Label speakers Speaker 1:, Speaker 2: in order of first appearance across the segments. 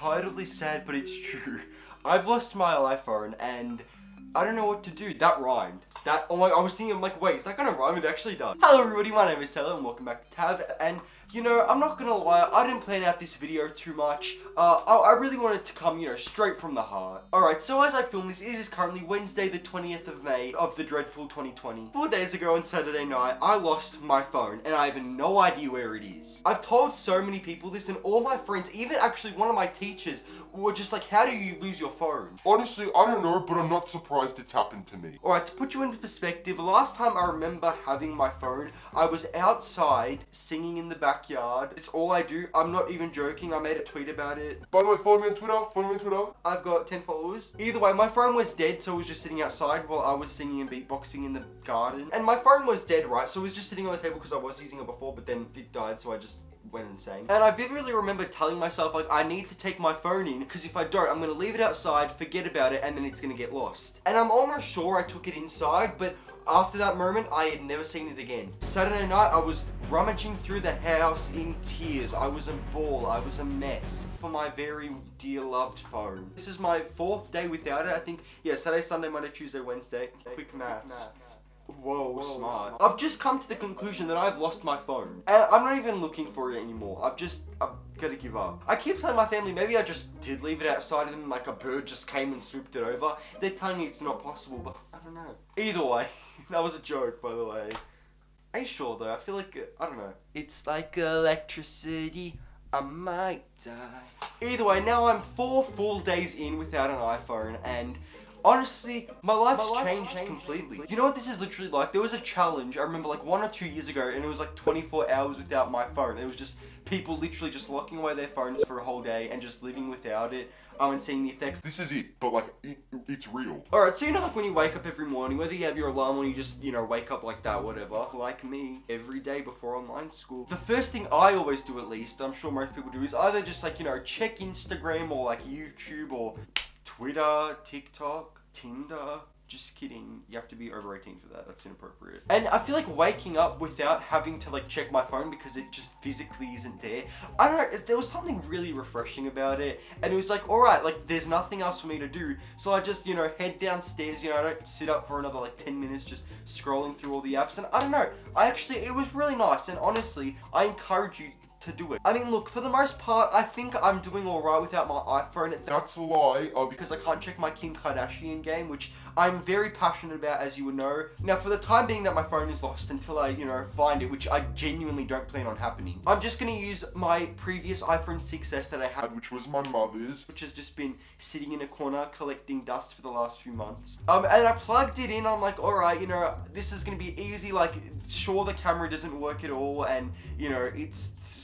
Speaker 1: totally sad, but it's true. I've lost my iPhone and I don't know what to do. That rhymed. Oh my, I was thinking, I'm like, wait, is that gonna rhyme? It actually does. Hello everybody, my name is Taylor and welcome back to Tab. And you know, I'm not gonna lie, I didn't plan out this video too much. I really wanted to come, you know, straight from the heart. Alright, so as I film this, it is currently Wednesday the 20th of May of the dreadful 2020. 4 days ago on Saturday night, I lost my phone and I have no idea where it is. I've told so many people this and all my friends, even actually one of my teachers, were just like, how do you lose your phone?
Speaker 2: Honestly, I don't know, but I'm not surprised it's happened to me.
Speaker 1: Alright, to put you into perspective, the last time I remember having my phone, I was outside singing in the backyard. It's all I do. I'm not even joking. I made a tweet about it.
Speaker 2: By the way, follow me on Twitter. Follow me on Twitter.
Speaker 1: I've got 10 followers. Either way, my phone was dead, so it was just sitting outside while I was singing and beatboxing in the garden. And my phone was dead, right? So it was just sitting on the table because I was using it before, but then it died, so I just went insane. And I vividly remember telling myself, like, I need to take my phone in, because if I don't, I'm gonna leave it outside, forget about it, and then it's gonna get lost. And I'm almost sure I took it inside, but after that moment, I had never seen it again. Saturday night, I was rummaging through the house in tears. I was a ball. I was a mess for my very dear loved phone. This is my 4th day without it. I think, yeah, Saturday, Sunday, Monday, Tuesday, Wednesday. Quick maths. Whoa, smart. I've just come to the conclusion that I've lost my phone. And I'm not even looking for it anymore. I've gotta give up. I keep telling my family maybe I just did leave it outside and like a bird just came and swooped it over. They're telling me it's not possible, but I don't know. Either way, that was a joke, by the way. Are you sure though? I feel like, I don't know. It's like electricity, I might die. Either way, now I'm 4 full days in without an iPhone and honestly, my life's changed completely. You know what this is literally like? There was a challenge, I remember like 1 or 2 years ago, and it was like 24 hours without my phone. It was just people literally just locking away their phones for a whole day and just living without it, and seeing the effects.
Speaker 2: This is it, but like, it's real.
Speaker 1: Alright, so you know like when you wake up every morning, whether you have your alarm or you just, you know, wake up like that, whatever, like me, every day before online school. The first thing I always do, at least, I'm sure most people do, is either just like, you know, check Instagram or like YouTube or Twitter, TikTok, Tinder. Just kidding. You have to be over 18 for that. That's inappropriate. And I feel like waking up without having to like check my phone because it just physically isn't there. I don't know. There was something really refreshing about it. And it was like, alright, like there's nothing else for me to do. So I just, you know, head downstairs, you know, I don't sit up for another like 10 minutes just scrolling through all the apps. And I don't know. It was really nice. And honestly, I encourage you to do it. I mean, look, for the most part, I think I'm doing alright without my iPhone.
Speaker 2: That's a lie.
Speaker 1: Because I can't check my Kim Kardashian game, which I'm very passionate about, as you would know. Now, for the time being that my phone is lost until I, you know, find it, which I genuinely don't plan on happening, I'm just gonna use my previous iPhone 6s that I had,
Speaker 2: Which was my mother's.
Speaker 1: which has just been sitting in a corner collecting dust for the last few months. And I plugged it in. I'm like, alright, you know, this is gonna be easy. Like, sure, the camera doesn't work at all, and, you know,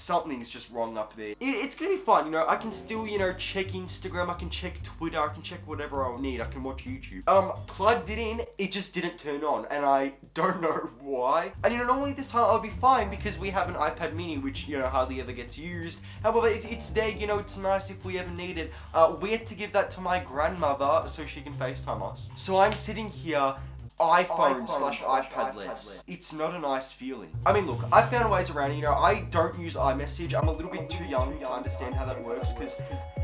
Speaker 1: something's just wrong up there. It's gonna be fun, you know, I can still, you know, check Instagram, I can check Twitter, I can check whatever I'll need, I can watch YouTube. Plugged it in, it just didn't turn on, and I don't know why. And you know, normally this time I'll be fine because we have an iPad mini, which, you know, hardly ever gets used. However, it's there, you know, it's nice if we ever need it. We had to give that to my grandmother so she can FaceTime us. So I'm sitting here, iPhone/iPad-less. It's not a nice feeling. I mean, look, I found ways around it. You know, I don't use iMessage. I'm a little bit too young to understand how that works because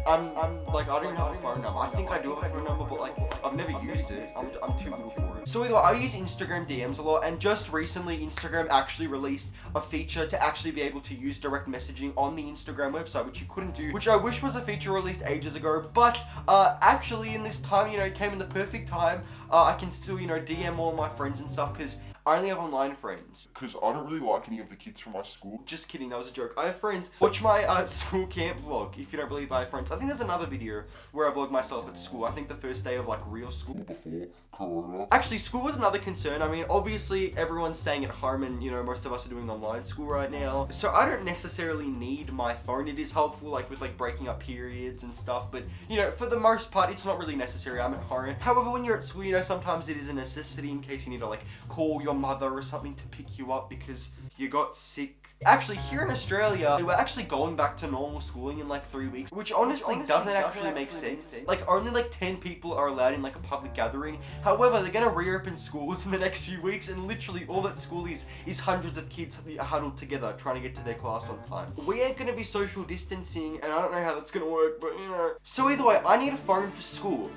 Speaker 1: I'm like, I don't even have a phone number. I think I do have a phone number, but like, I've never used it. I'm too little for it. So either I use Instagram DMs a lot, and just recently, Instagram actually released a feature to actually be able to use direct messaging on the Instagram website, which you couldn't do, which I wish was a feature released ages ago, but actually in this time, you know, it came in the perfect time. I can still, you know, DM all my friends and stuff because I only have online friends.
Speaker 2: Because I don't really like any of the kids from my school.
Speaker 1: Just kidding, that was a joke. I have friends. Watch my school camp vlog if you don't believe I have friends. I think there's another video where I vlog myself at school. I think the first day of like real school.
Speaker 2: Before Corona.
Speaker 1: Actually, school was another concern. I mean, obviously everyone's staying at home and, you know, most of us are doing online school right now. So I don't necessarily need my phone. It is helpful like with like breaking up periods and stuff. But, you know, for the most part, it's not really necessary. I'm at home. However, when you're at school, you know, sometimes it is a necessity in case you need to like call your mother or something to pick you up because you got sick Actually, here in Australia, we're actually going back to normal schooling in like 3 weeks, which honestly doesn't actually make sense. Like, only like 10 people are allowed in like a public gathering. However, they're gonna reopen schools in the next few weeks, and literally all that school is hundreds of kids huddled together trying to get to their class on time. We ain't gonna be social distancing, and I don't know how that's gonna work, but you know. So either way, I need a phone for school.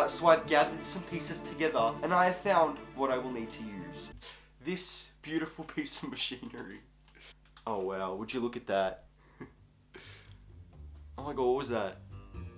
Speaker 1: So I've gathered some pieces together, and I have found what I will need to use. This beautiful piece of machinery. Oh wow, would you look at that? Oh my god, what was that?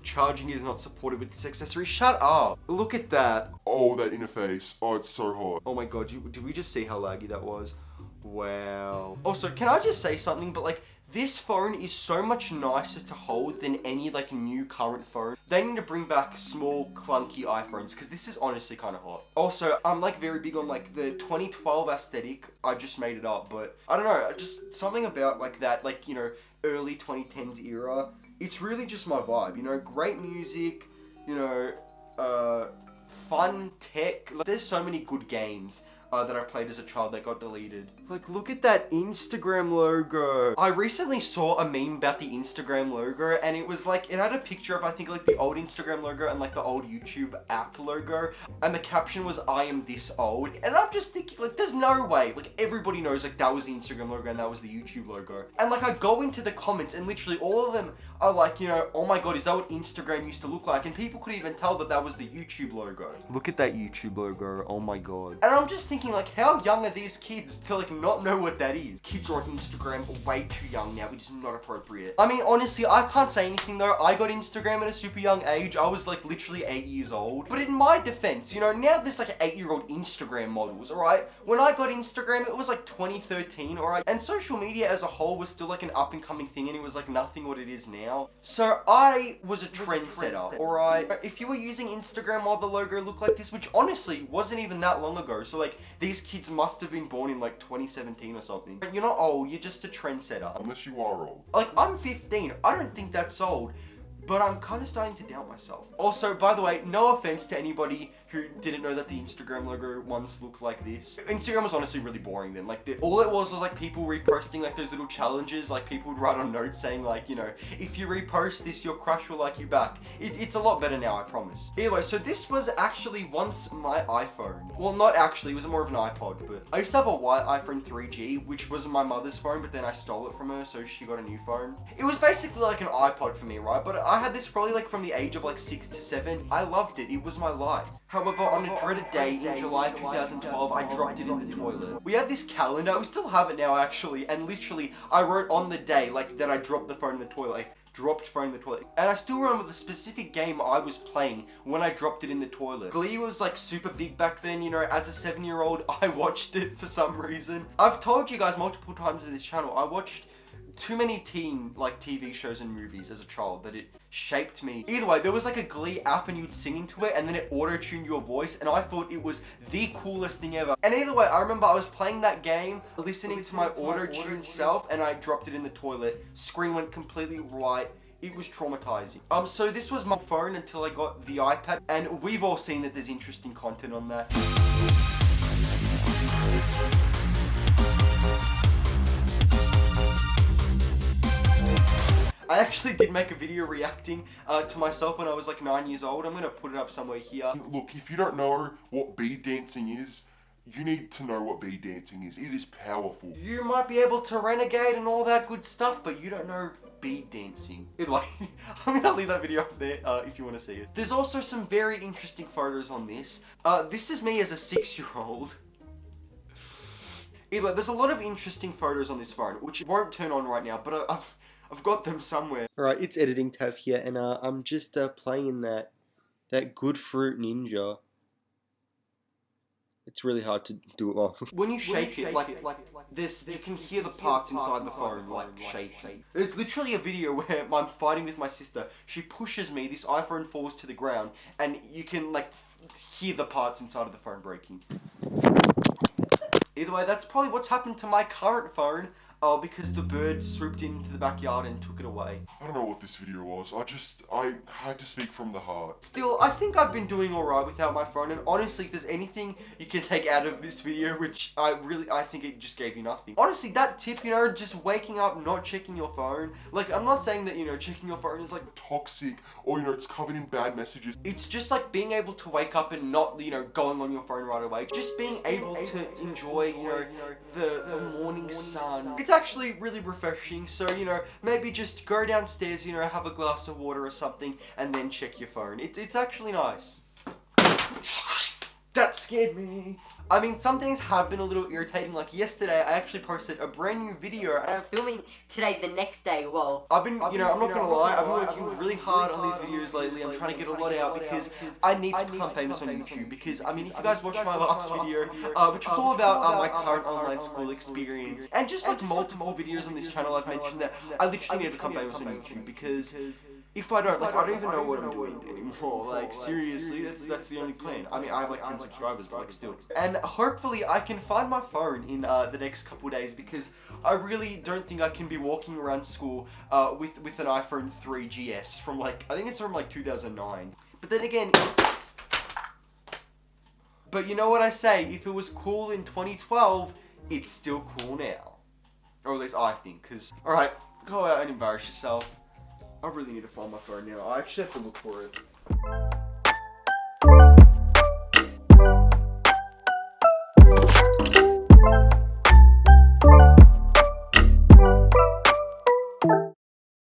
Speaker 1: Charging is not supported with this accessory. Shut up! Look at that.
Speaker 2: Oh, that interface. Oh, it's so hot.
Speaker 1: Oh my god, did we just see how laggy that was? Wow. Also, can I just say something? But like, this phone is so much nicer to hold than any like new current phone. They need to bring back small, clunky iPhones, because this is honestly kind of hot. Also, I'm like very big on like the 2012 aesthetic. I just made it up, but I don't know, just something about like that, like, you know, early 2010s era. It's really just my vibe, you know, great music, you know, fun tech. Like, there's so many good games that I played as a child that got deleted. Like, look at that Instagram logo. I recently saw a meme about the Instagram logo, and it was like, it had a picture of, I think, like the old Instagram logo and like the old YouTube app logo, and the caption was, "I am this old." And I'm just thinking, like, there's no way. Like, everybody knows, like, that was the Instagram logo and that was the YouTube logo. And like, I go into the comments and literally all of them are like, you know, "Oh my god, is that what Instagram used to look like?" And people could even tell that that was the YouTube logo. Look at that YouTube logo, oh my god. And I'm just thinking, like, how young are these kids to like not know what that is? Kids are on Instagram way too young now, which is not appropriate. I mean, honestly, I can't say anything though. I got Instagram at a super young age. I was like literally 8 years old. But in my defense, you know, now there's like 8-year-old Instagram models, alright? When I got Instagram, it was like 2013, alright? And social media as a whole was still like an up and coming thing, and it was like nothing what it is now. So I was a trendsetter, alright? If you were using Instagram while the logo looked like this, which honestly wasn't even that long ago, so like these kids must have been born in like 2017 or something. But you're not old, you're just a trendsetter.
Speaker 2: Unless you are old.
Speaker 1: Like, I'm 15, I don't think that's old. But I'm kind of starting to doubt myself. Also, by the way, no offense to anybody who didn't know that the Instagram logo once looked like this. Instagram was honestly really boring then. Like, all it was like people reposting like those little challenges. Like, people would write on notes saying like, you know, if you repost this, your crush will like you back. It's a lot better now, I promise. Anyway, so this was actually once my iPhone. Well, not actually, it was more of an iPod, but I used to have a white iPhone 3G, which was my mother's phone, but then I stole it from her, so she got a new phone. It was basically like an iPod for me, right? But I had this probably like from the age of like 6 to 7. I loved it. It was my life. However, on a dreaded day in July 2012, I dropped it in the toilet. We had this calendar. We still have it now, actually. And literally, I wrote on the day like that I dropped the phone in the toilet. Like, dropped phone in the toilet. And I still remember the specific game I was playing when I dropped it in the toilet. Glee was like super big back then, you know, as a 7-year-old, I watched it for some reason. I've told you guys multiple times in this channel, I watched too many teen like TV shows and movies as a child that it shaped me. Either way, there was like a Glee app and you'd sing into it and then it auto-tuned your voice, and I thought it was the coolest thing ever. And either way, I remember I was playing that game, listening to my auto-tuned self, and I dropped it in the toilet. Screen went completely white. It was traumatizing. So this was my phone until I got the iPad, and we've all seen that there's interesting content on that. I actually did make a video reacting to myself when I was like 9 years old. I'm gonna put it up somewhere here.
Speaker 2: Look, if you don't know what bead dancing is, you need to know what bead dancing is. It is powerful.
Speaker 1: You might be able to renegade and all that good stuff, but you don't know bead dancing. Either way, I'm gonna leave that video up there if you want to see it. There's also some very interesting photos on this. This is me as a 6-year-old. Either way, there's a lot of interesting photos on this phone, which won't turn on right now, but I've got them somewhere. Alright, it's editing tab here, and I'm just playing that Good Fruit Ninja. It's really hard to do it well. When you shake it, like this, you can hear the parts inside the phone, like, shaking. There's literally a video where I'm fighting with my sister. She pushes me, this iPhone falls to the ground, and you can, like, hear the parts inside of the phone breaking. Either way, that's probably what's happened to my current phone. Oh, because the bird swooped into the backyard and took it away.
Speaker 2: I don't know what this video was. I had to speak from the heart.
Speaker 1: Still, I think I've been doing alright without my phone, and honestly, if there's anything you can take out of this video, which I think it just gave you nothing. Honestly, that tip, you know, just waking up, not checking your phone. Like, I'm not saying that, you know, checking your phone is like
Speaker 2: Toxic, or you know, it's covered in bad messages.
Speaker 1: it's just like being able to wake up and not, you know, going on your phone right away. Just being able to enjoy, you know, the morning sun. It's actually really refreshing. So, you know, maybe just go downstairs, you know, have a glass of water or something, and then check your phone. It's actually nice. That scared me. I mean, some things have been a little irritating. Like yesterday, I actually posted a brand new video.
Speaker 3: I'm filming today the next day, well.
Speaker 1: I've been, you know, I'm not gonna lie, I've been working really hard on these videos lately. I'm trying to get a lot out because I need to become famous on YouTube. Because, I mean, if you guys watched my last video, which was all about my current online school experience, and just like multiple videos on this channel, I've mentioned that I literally need to become famous on YouTube because if I don't, like, I don't even know what I'm doing anymore. Like, seriously, that's the only plan. I mean, I have like 10 subscribers, but like still. And hopefully I can find my phone in the next couple days because I really don't think I can be walking around school with an iPhone 3 GS from like, I think it's from like 2009. But then again, but you know what I say, if it was cool in 2012, it's still cool now. Or at least I think, because, alright, go out and embarrass yourself. I really need to find my phone now. I actually have to look for it.